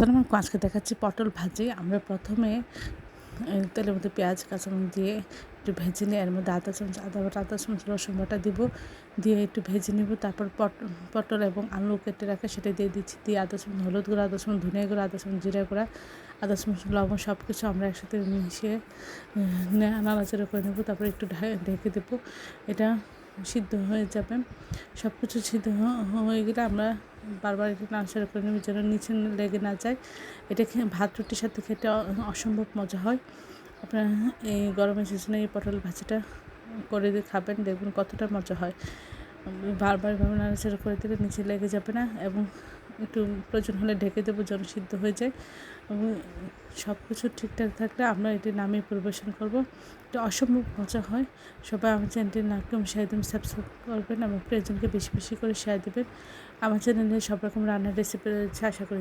আসসালামু আলাইকুম। আজকে দেখাচ্ছি পটল ভাজি। আমরা প্রথমে তেলের মধ্যে পেঁয়াজ, কাঁচামরিচ দিয়ে একটু ভেজে নিয়ে এর মধ্যে আধা চামচ আদা বাটা, আধা চামচ রসুন বাটা দিব। দিয়ে একটু ভেজে নিব। তারপর পটল এবং আলু কেটে রাখা সেটা দিয়ে দিচ্ছি। দিয়ে আধা চামচ হলুদ গুঁড়া, আধা চামচ ধনিয়া গুঁড়া, আধা চামচ জিরা গুঁড়া, আধা চামচ লবণ সব কিছু আমরা একসাথে মিশিয়ে নাড়াচাড়া করে নেব। তারপর একটু ঢেকে দেবো। এটা সিদ্ধ হয়ে যাবে। সব কিছু সিদ্ধ হয়ে গেলে আমরা বারবার একটু নাড়াচাড়া করে নেব যেন নিচে লেগে না যায়। এটা ভাত রুটির সাথে খেতে অসম্ভব মজা হয়। আপনারা এই গরমের সিজনে এই পটল ভাজিটা করে দিয়ে খাবেন, দেখবেন কতটা মজা হয়। বারবার এভাবে নাড়াচাড়া করে দিলে নিচে লেগে যাবে না এবং একটু প্রয়োজন হলে ঢেকে দেবো যেন সিদ্ধ হয়ে যায়। এবং সব কিছু ঠিকঠাক থাকলে আমরা এটি নামিয়ে পরিবেশন করব। এটা অসম্ভব মজা হয়। সবাই আমার চ্যানেলটির নাম শেয়ার দেবেন, সাবস্ক্রাইব করবেন এবং প্রিয়জনকে বেশি বেশি করে শেয়ার দেবেন। আমার চ্যানেলে সব রকম রান্নার রেসিপি রয়েছে, আশা করি